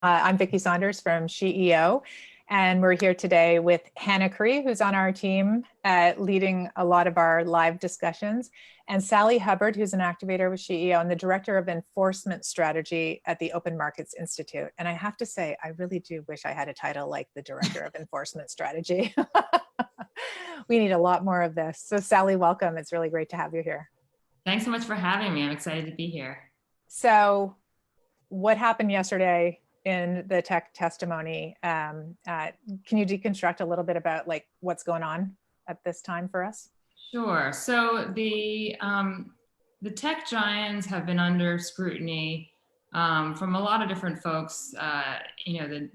I'm Vicki Saunders from SheEO, and we're here today with Hannah Cree, who's on our team leading a lot of our live discussions, and Sally Hubbard, who's an activator with SheEO and the Director of Enforcement Strategy at the Open Markets Institute. And I have to say, I really do wish I had a title like the Director of Enforcement Strategy. We need a lot more of this. So Sally, welcome. It's really great to have you here. Thanks so much for having me. I'm excited to be here. So what happened yesterday in the tech testimony? Can you deconstruct a little bit about like what's going on at this time for us? Sure. So the tech giants have been under scrutiny from a lot of different folks. The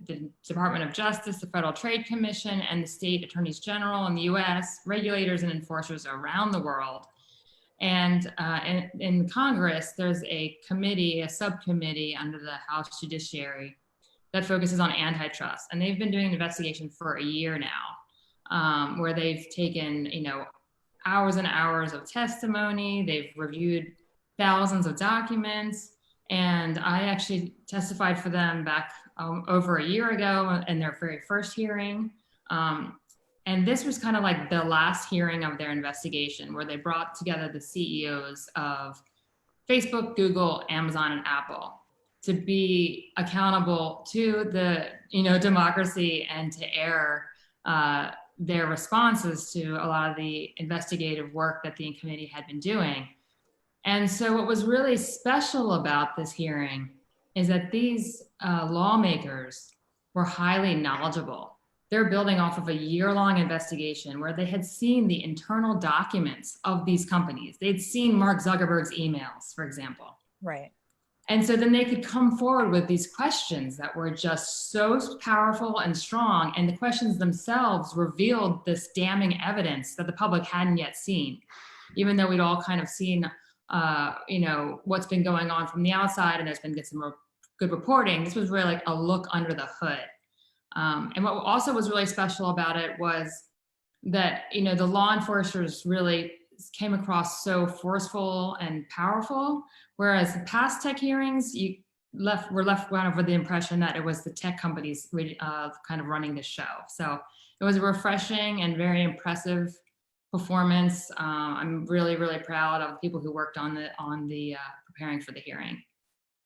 Department of Justice, the Federal Trade Commission, and the state attorneys general in the U.S., regulators and enforcers around the world. And in Congress, there's a committee, a subcommittee under the House Judiciary that focuses on antitrust. And they've been doing an investigation for a year now, where they've taken, hours and hours of testimony. They've reviewed thousands of documents. And I actually testified for them back over a year ago in their very first hearing. And this was kind of like the last hearing of their investigation, where they brought together the CEOs of Facebook, Google, Amazon, and Apple to be accountable to the democracy and to air their responses to a lot of the investigative work that the committee had been doing. And so what was really special about this hearing is that these lawmakers were highly knowledgeable. They're building off of a year-long investigation where they had seen the internal documents of these companies. They'd seen Mark Zuckerberg's emails, for example. Right. And so then they could come forward with these questions that were just so powerful and strong. And the questions themselves revealed this damning evidence that the public hadn't yet seen, even though we'd all kind of seen, what's been going on from the outside, and there's been some good reporting. This was really like a look under the hood. And what also was really special about it was that, the law enforcers really came across so forceful and powerful, whereas the past tech hearings, were left kind of with the impression that it was the tech companies kind of running the show. So it was a refreshing and very impressive performance. I'm really, really proud of the people who worked on the preparing for the hearing.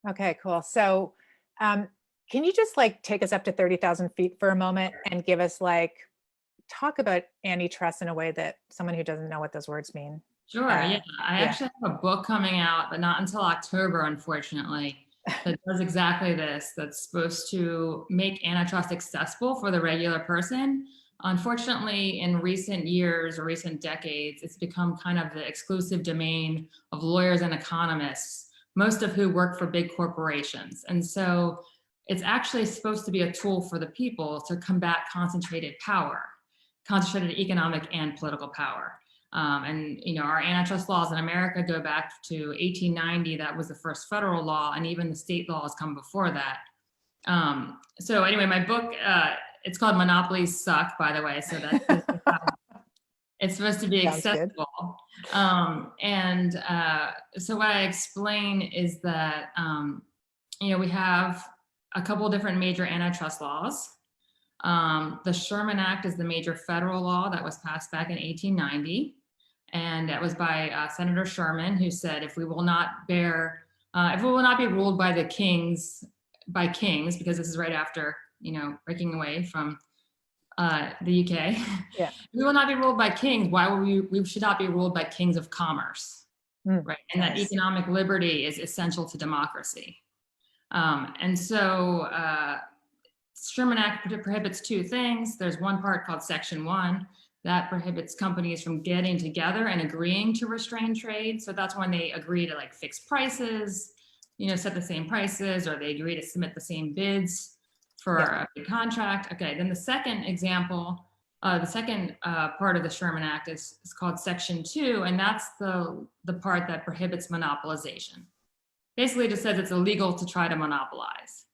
Okay, cool. So can you just take us up to 30,000 feet for a moment and give us talk about antitrust in a way that someone who doesn't know what those words mean? Sure, yeah. I actually have a book coming out, but not until October, unfortunately, that does exactly this, that's supposed to make antitrust accessible for the regular person. Unfortunately, in recent years or recent decades, it's become kind of the exclusive domain of lawyers and economists, most of who work for big corporations. And so it's actually supposed to be a tool for the people to combat concentrated economic and political power. Our antitrust laws in America go back to 1890. That was the first federal law, and even the state laws come before that. So anyway, my book, it's called Monopolies Suck, by the way. So that's it's supposed to be accessible. So what I explain is that, we have a couple different major antitrust laws. The Sherman Act is the major federal law that was passed back in 1890. And that was by Senator Sherman, who said, if we will not be ruled by kings, because this is right after, breaking away from the UK. Yeah. We will not be ruled by kings. Why will we should not be ruled by kings of commerce, right? And that economic liberty is essential to democracy. And so Sherman Act prohibits two things. There's one part called Section 1 that prohibits companies from getting together and agreeing to restrain trade. So that's when they agree to fix prices, set the same prices, or they agree to submit the same bids for a big contract. Okay, then the second example, the second part of the Sherman Act is called Section 2, and that's the part that prohibits monopolization. Basically, it just says it's illegal to try to monopolize.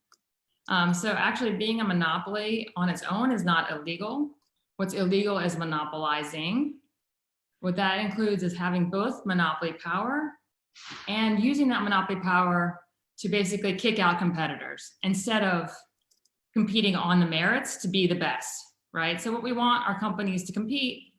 So actually being a monopoly on its own is not illegal. What's illegal is monopolizing. What that includes is having both monopoly power and using that monopoly power to basically kick out competitors instead of competing on the merits to be the best, right? So what we want our companies to compete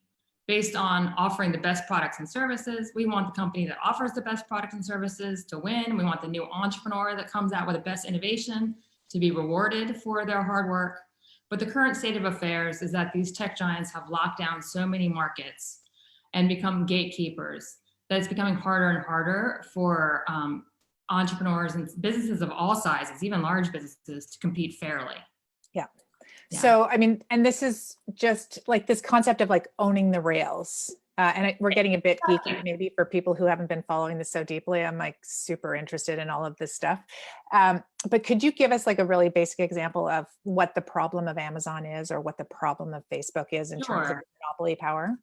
based on offering the best products and services. We want the company that offers the best products and services to win. We want the new entrepreneur that comes out with the best innovation to be rewarded for their hard work. But the current state of affairs is that these tech giants have locked down so many markets and become gatekeepers that it's becoming harder and harder for entrepreneurs and businesses of all sizes, even large businesses, to compete fairly. Yeah. Yeah. So, I mean, and this is just like this concept of like owning the rails. We're getting a bit geeky maybe for people who haven't been following this so deeply. I'm like super interested in all of this stuff. But could you give us like a really basic example of what the problem of Amazon is, or what the problem of Facebook is in terms of monopoly power?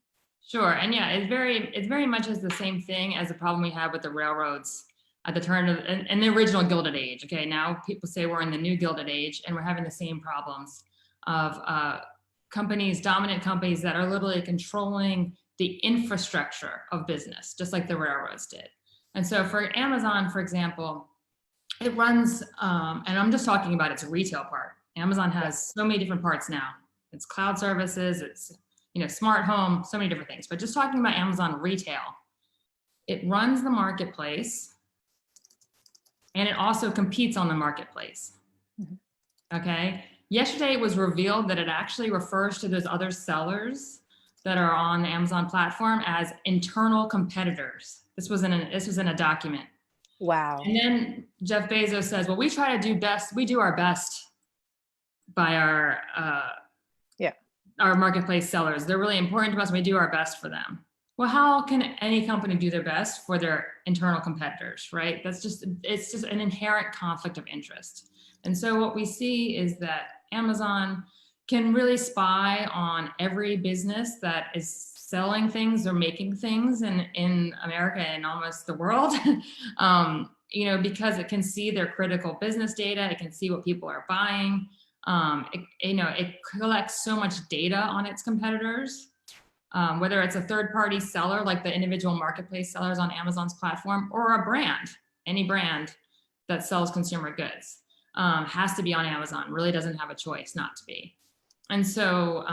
Sure. And yeah, it's very much is the same thing as the problem we had with the railroads at the turn of in the original Gilded Age. Okay, now people say we're in the new Gilded Age and we're having the same problems of dominant companies that are literally controlling the infrastructure of business, just like the railroads did. And so for Amazon, for example, it runs, and I'm just talking about its retail part. Amazon has so many different parts now. It's cloud services, it's smart home, so many different things. But just talking about Amazon retail, it runs the marketplace and it also competes on the marketplace. Mm-hmm. Okay. Yesterday it was revealed that it actually refers to those other sellers that are on the Amazon platform as internal competitors. This was in a document. Wow. And then Jeff Bezos says, well, we try to do our best by our marketplace sellers. They're really important to us. We do our best for them. Well, how can any company do their best for their internal competitors, right? It's just an inherent conflict of interest. And so what we see is that Amazon can really spy on every business that is selling things or making things in America and almost the world, because it can see their critical business data. It can see what people are buying. It collects so much data on its competitors, whether it's a third-party seller like the individual marketplace sellers on Amazon's platform, or a brand, any brand that sells consumer goods has to be on Amazon, really doesn't have a choice not to be. And so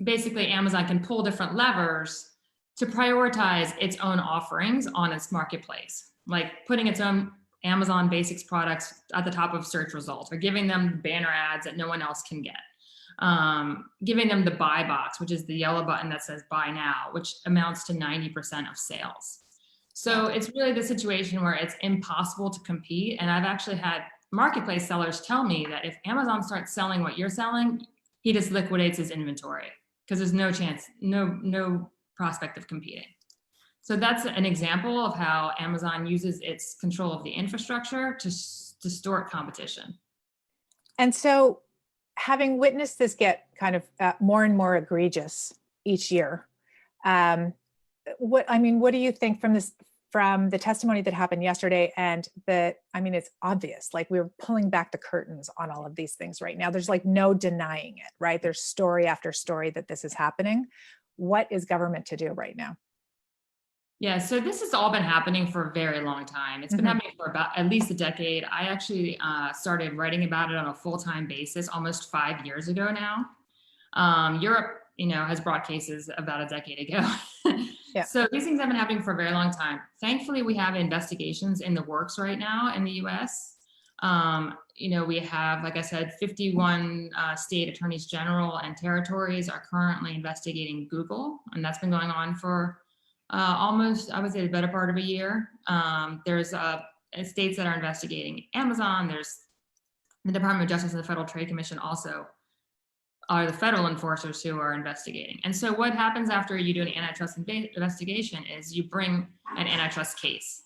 basically Amazon can pull different levers to prioritize its own offerings on its marketplace, like putting its own Amazon Basics products at the top of search results, or giving them banner ads that no one else can get. Giving them the buy box, which is the yellow button that says buy now, which amounts to 90% of sales. So it's really the situation where it's impossible to compete. And I've actually had marketplace sellers tell me that if Amazon starts selling what you're selling, he just liquidates his inventory because there's no chance, no prospect of competing. So that's an example of how Amazon uses its control of the infrastructure to distort competition. And so, having witnessed this get kind of more and more egregious each year, what do you think from the testimony that happened yesterday? And it's obvious, like we're pulling back the curtains on all of these things right now. There's like no denying it, right? There's story after story that this is happening. What is government to do right now? Yeah, so this has all been happening for a very long time. It's been happening for about at least a decade. I actually started writing about it on a full-time basis almost 5 years ago now. Europe, has brought cases about a decade ago. Yeah. So these things have been happening for a very long time. Thankfully, we have investigations in the works right now in the US. We have, like I said, 51 state attorneys general and territories are currently investigating Google, and that's been going on for almost, I would say, the better part of a year. There's states that are investigating Amazon. There's the Department of Justice and the Federal Trade Commission also are the federal enforcers who are investigating. And so what happens after you do an antitrust investigation is you bring an antitrust case.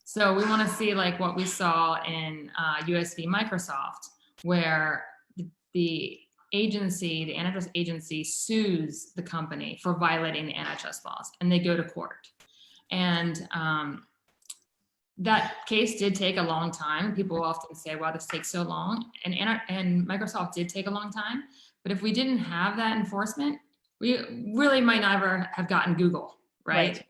So we want to see like what we saw in US v. Microsoft, where the antitrust agency sues the company for violating the antitrust laws, and they go to court. And that case did take a long time. People often say, wow, this takes so long. And Microsoft did take a long time. But if we didn't have that enforcement, we really might never have gotten Google, right?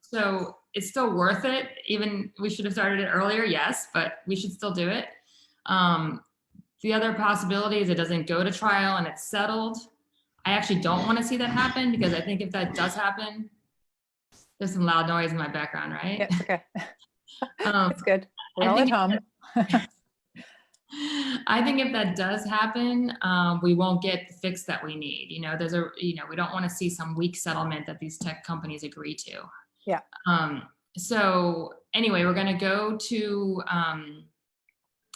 So it's still worth it. Even we should have started it earlier, yes, but we should still do it. The other possibility is it doesn't go to trial and it's settled. I actually don't want to see that happen, because I think if that does happen, there's some loud noise in my background, right? Yeah, it's okay. Um, It's good. We're I all at think home. I think if that does happen, we won't get the fix that we need. We don't want to see some weak settlement that these tech companies agree to. Yeah. So anyway, we're going to go to,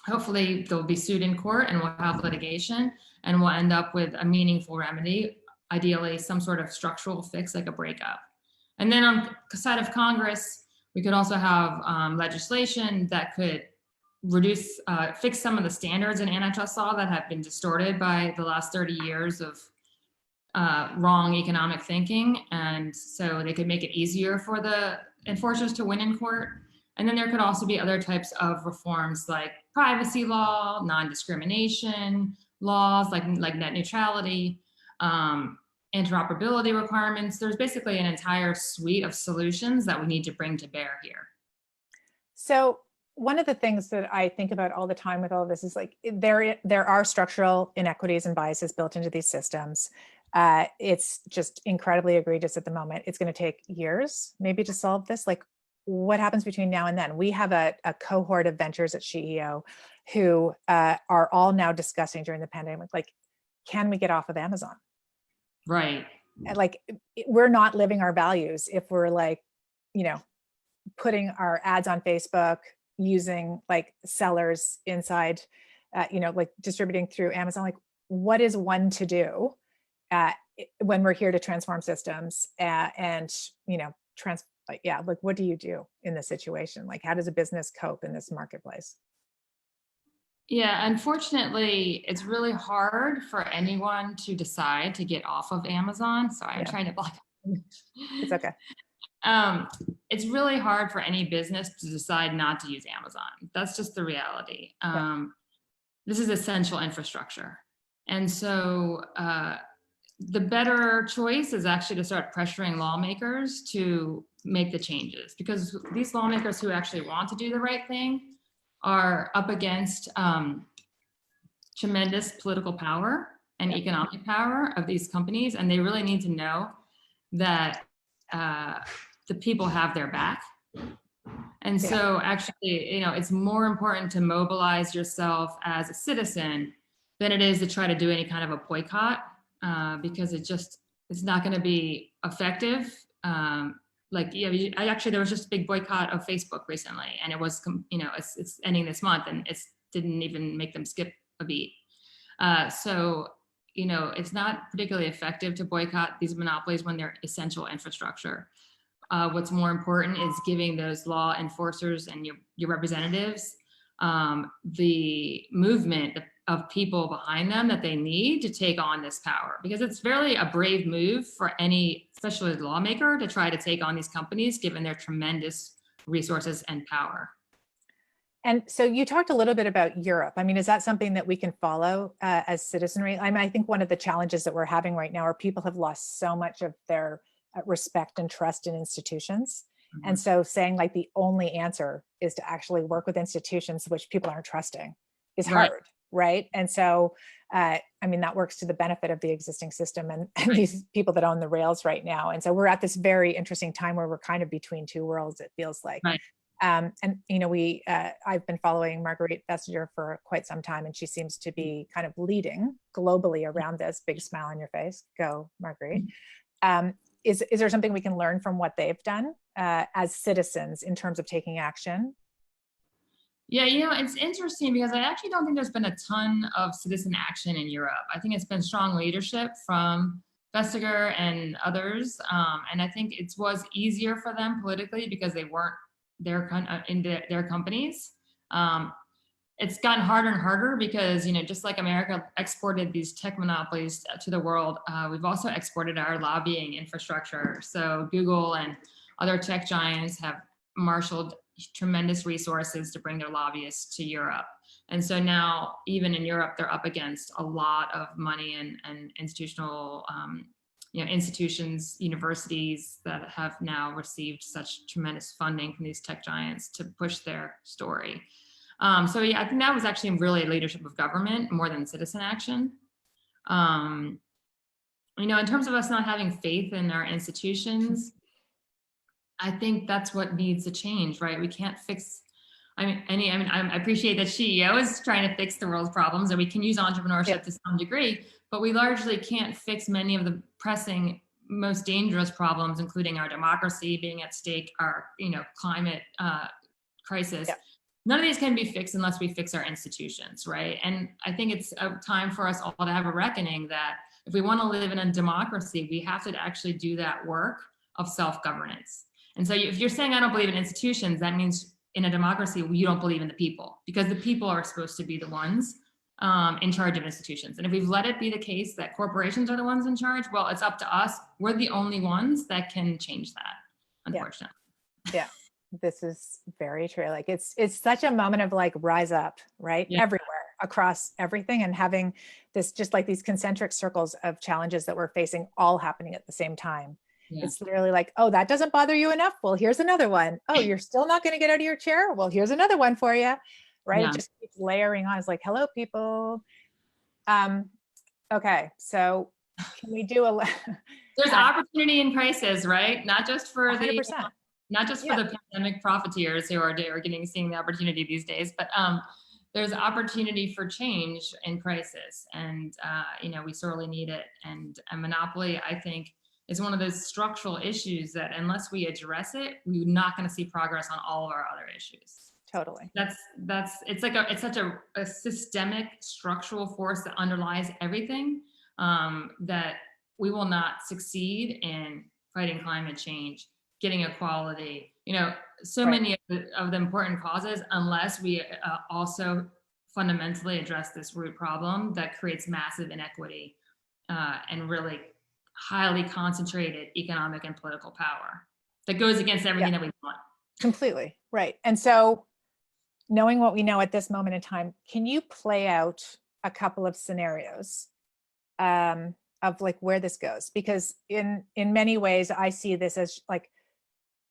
hopefully they'll be sued in court and we'll have litigation, and we'll end up with a meaningful remedy, ideally some sort of structural fix like a breakup. And then on the side of Congress, we could also have legislation that could fix some of the standards in antitrust law that have been distorted by the last 30 years of wrong economic thinking. And so they could make it easier for the enforcers to win in court. And then there could also be other types of reforms like privacy law, non-discrimination laws, like net neutrality, interoperability requirements. There's basically an entire suite of solutions that we need to bring to bear here. So one of the things that I think about all the time with all of this is like there are structural inequities and biases built into these systems. It's just incredibly egregious at the moment. It's going to take years maybe to solve this. Like, what happens between now and then? We have a cohort of ventures at SheEO who are all now discussing during the pandemic, like, can we get off of Amazon? Right. Like, we're not living our values if we're like, putting our ads on Facebook, using like sellers inside, like distributing through Amazon. Like, what is one to do when we're here to transform systems like, what do you do in this situation? Like, how does a business cope in this marketplace? Yeah, unfortunately, it's really hard for anyone to decide to get off of Amazon. Sorry, I'm trying to block. It's okay. It's really hard for any business to decide not to use Amazon. That's just the reality. This is essential infrastructure. And so the better choice is actually to start pressuring lawmakers to make the changes, because these lawmakers who actually want to do the right thing are up against tremendous political power and economic power of these companies. And they really need to know that the people have their back. And so actually, it's more important to mobilize yourself as a citizen than it is to try to do any kind of a boycott, because it's not going to be effective. There was just a big boycott of Facebook recently, and it was, it's ending this month, and it didn't even make them skip a beat. So it's not particularly effective to boycott these monopolies when they're essential infrastructure. What's more important is giving those law enforcers and your representatives the movement of people behind them that they need to take on this power, because it's really a brave move for any, especially lawmaker, to try to take on these companies given their tremendous resources and power. And so you talked a little bit about Europe. I mean, is that something that we can follow as citizenry? I mean, I think one of the challenges that we're having right now are people have lost so much of their respect and trust in institutions. Mm-hmm. And so saying like the only answer is to actually work with institutions which people aren't trusting is hard, right? And so, I mean, that works to the benefit of the existing system and these people that own the rails right now. And so we're at this very interesting time where we're kind of between two worlds, it feels like. Right. And I've been following Marguerite Vestager for quite some time, and she seems to be kind of leading globally around this. Big smile on your face. Go, Marguerite. Is there something we can learn from what they've done as citizens in terms of taking action? Yeah, it's interesting because I actually don't think there's been a ton of citizen action in Europe. I think it's been strong leadership from Vestager and others. And I think it was easier for them politically because they weren't in their companies. It's gotten harder and harder because, just like America exported these tech monopolies to the world, we've also exported our lobbying infrastructure. So Google and other tech giants have marshaled tremendous resources to bring their lobbyists to Europe. And so now, even in Europe, they're up against a lot of money and institutional institutions, universities that have now received such tremendous funding from these tech giants to push their story. So yeah, I think that was actually really leadership of government more than citizen action. In terms of us not having faith in our institutions, I think that's what needs to change, right? We can't fix. I appreciate that SheEO is trying to fix the world's problems, and we can use entrepreneurship to some degree, but we largely can't fix many of the pressing, most dangerous problems, including our democracy being at stake, our climate crisis. None of these can be fixed unless we fix our institutions, right? And I think it's a time for us all to have a reckoning that if we want to live in a democracy, we have to actually do that work of self-governance. And so if you're saying I don't believe in institutions, that means in a democracy, you don't believe in the people, because the people are supposed to be the ones in charge of institutions. And if we've let it be the case that corporations are the ones in charge, well, it's up to us. We're the only ones that can change that, unfortunately. Yeah. This is very true. Like it's such a moment of like rise up, right? Yeah. Everywhere, across everything, and having this just like these concentric circles of challenges that we're facing all happening at the same time. Yeah. It's literally like, oh, that doesn't bother you enough? Well, here's another one. Oh, you're still not going to get out of your chair? Well, here's another one for you, right? Yeah. It just keeps layering on. It's like, hello, people. Okay, so can we do a... There's opportunity in crisis, right? Not just for 100%. the pandemic profiteers who are seeing the opportunity these days, but there's opportunity for change in crisis, and we sorely need it. And a monopoly, I think, is one of those structural issues that unless we address it, we're not going to see progress on all of our other issues. Totally. It's such a systemic structural force that underlies everything, that we will not succeed in fighting climate change, getting equality, many of the important causes, unless we also fundamentally address this root problem that creates massive inequity and really highly concentrated economic and political power that goes against everything that we want. Completely, right. And so knowing what we know at this moment in time, can you play out a couple of scenarios of like where this goes? Because in many ways, I see this as like,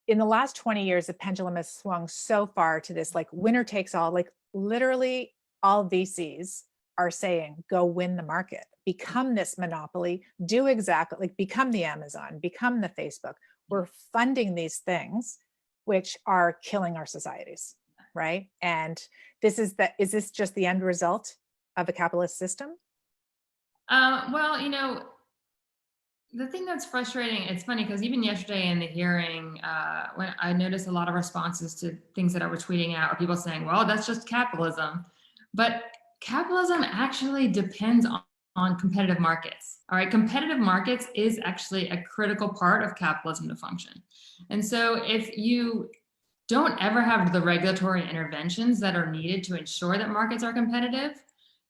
in the last 20 years, the pendulum has swung so far to this like winner takes all, like literally all VCs are saying, go win the market, become this monopoly, do exactly, like become the Amazon, become the Facebook. We're funding these things, which are killing our societies, right? And is this just the end result of a capitalist system? Well, the thing that's frustrating, it's funny because even yesterday in the hearing, when I noticed a lot of responses to things that I was tweeting out, or people saying, well, that's just capitalism. But capitalism actually depends on competitive markets. All right, competitive markets is actually a critical part of capitalism to function. And so if you don't ever have the regulatory interventions that are needed to ensure that markets are competitive,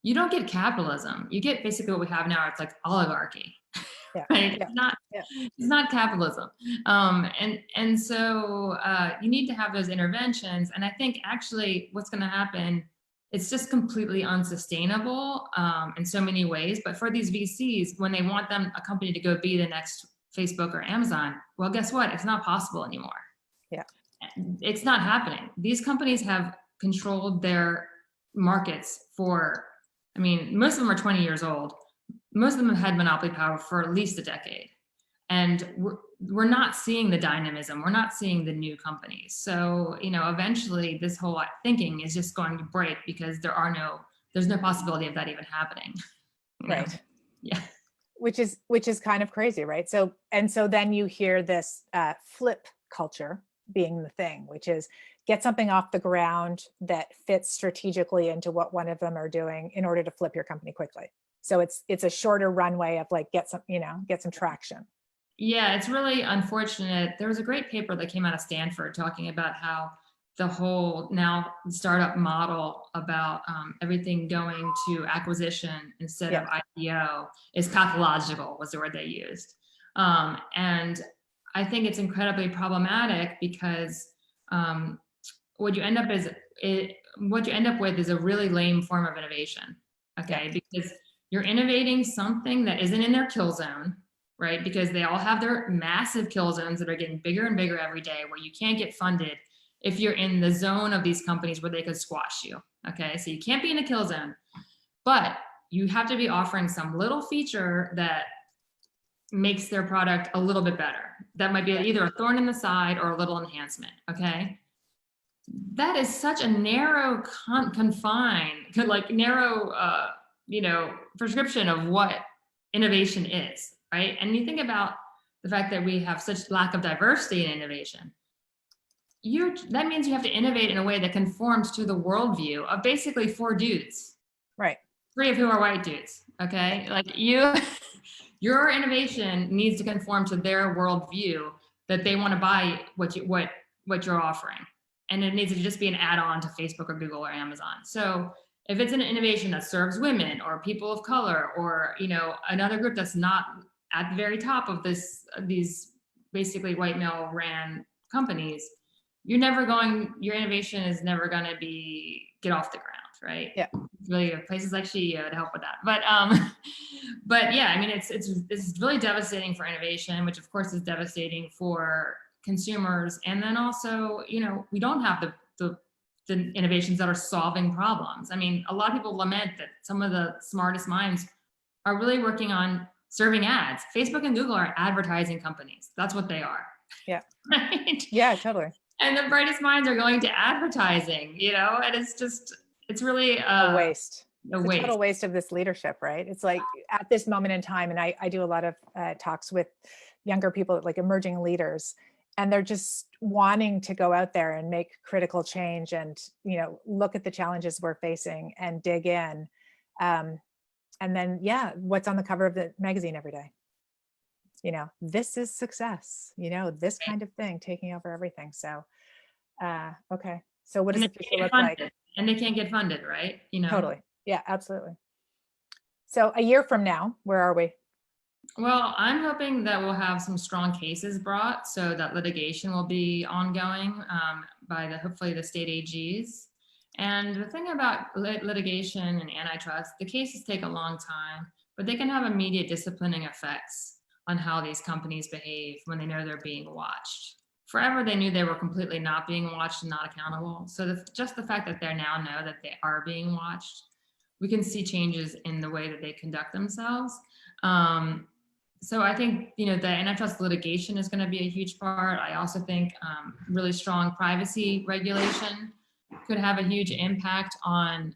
you don't get capitalism. You get basically what we have now. It's like oligarchy. Yeah. Right? Yeah. It's not capitalism. And so you need to have those interventions. And I think actually what's going to happen, it's just completely unsustainable in so many ways. But for these VCs, when they want a company to go be the next Facebook or Amazon, well, guess what? It's not possible anymore. Yeah. It's not happening. These companies have controlled their markets most of them are 20 years old. Most of them have had monopoly power for at least a decade. And we're not seeing the dynamism. We're not seeing the new companies. So, eventually this whole thinking is just going to break because there's no possibility of that even happening. Right. Yeah. Which is kind of crazy, right? So then you hear this flip culture being the thing, which is get something off the ground that fits strategically into what one of them are doing in order to flip your company quickly. So it's a shorter runway of like, get some traction. Yeah, it's really unfortunate. There was a great paper that came out of Stanford talking about how the whole now startup model about everything going to acquisition instead of IPO is pathological, was the word they used. And I think it's incredibly problematic because what you end up with is a really lame form of innovation. Okay, because you're innovating something that isn't in their kill zone, right? Because they all have their massive kill zones that are getting bigger and bigger every day, where you can't get funded if you're in the zone of these companies where they could squash you. Okay, so you can't be in a kill zone, but you have to be offering some little feature that makes their product a little bit better. That might be either a thorn in the side or a little enhancement. Okay, that is such a narrow prescription of what innovation is, right? And you think about the fact that we have such lack of diversity in innovation. That means you have to innovate in a way that conforms to the worldview of basically 4 dudes, right? 3 of who are white dudes. Okay, like your innovation needs to conform to their worldview that they want to buy what you're offering, and it needs to just be an add-on to Facebook or Google or Amazon. So if it's an innovation that serves women or people of color or another group that's not at the very top of these basically white male ran companies, your innovation is never going to get off the ground, right? Yeah. Really places like SheEO to help with that. But yeah, I mean, it's really devastating for innovation, which of course is devastating for consumers. And then also, we don't have the innovations that are solving problems. I mean, a lot of people lament that some of the smartest minds are really working on serving ads. Facebook and Google are advertising companies. That's what they are. Yeah. Right? Yeah, totally. And the brightest minds are going to advertising, and it's really a waste. A waste. Total waste of this leadership, right? It's like at this moment in time, and I do a lot of talks with younger people, like emerging leaders, and they're just wanting to go out there and make critical change and, look at the challenges we're facing and dig in. And then, what's on the cover of the magazine every day? This is success, this kind of thing taking over everything. So, okay. So what does the future look like? And they can't get funded, right? Totally. Yeah, absolutely. So a year from now, where are we? Well, I'm hoping that we'll have some strong cases brought so that litigation will be ongoing by hopefully the state AGs. And the thing about litigation and antitrust, the cases take a long time, but they can have immediate disciplining effects on how these companies behave when they know they're being watched. Forever, they knew they were completely not being watched and not accountable. So just the fact that they now know that they are being watched, we can see changes in the way that they conduct themselves. So I think, the antitrust litigation is going to be a huge part. I also think really strong privacy regulation could have a huge impact on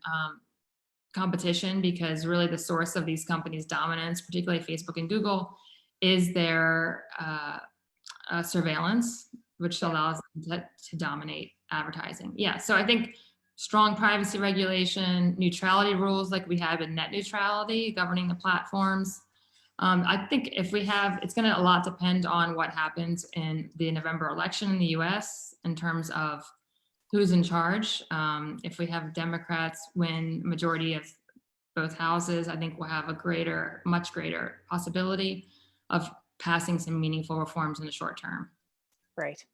competition, because really the source of these companies' dominance, particularly Facebook and Google, is their surveillance, which allows them to dominate advertising. Yeah, so I think strong privacy regulation, neutrality rules like we have in net neutrality governing the platforms. I think it's going to a lot depend on what happens in the November election in the US in terms of who's in charge. If we have Democrats win majority of both houses, I think we'll have a much greater possibility of passing some meaningful reforms in the short term. Great.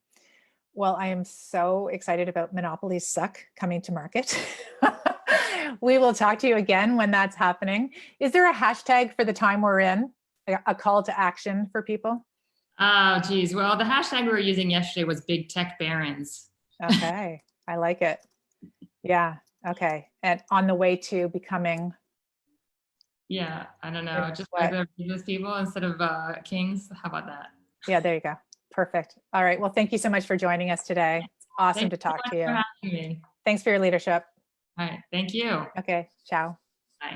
Well, I am so excited about Monopolies Suck coming to market. We will talk to you again when that's happening. Is there a hashtag for the time we're in? A call to action for people? Oh, geez. Well, the hashtag we were using yesterday was Big Tech Barons. Okay. I like it. Yeah. Okay. And on the way to becoming. Yeah. I don't know. Just regular business people instead of kings. How about that? Yeah, there you go. Perfect. All right. Well, thank you so much for joining us today. It's awesome to talk to you. Thanks for having me. Thanks for your leadership. All right. Thank you. Okay. Ciao.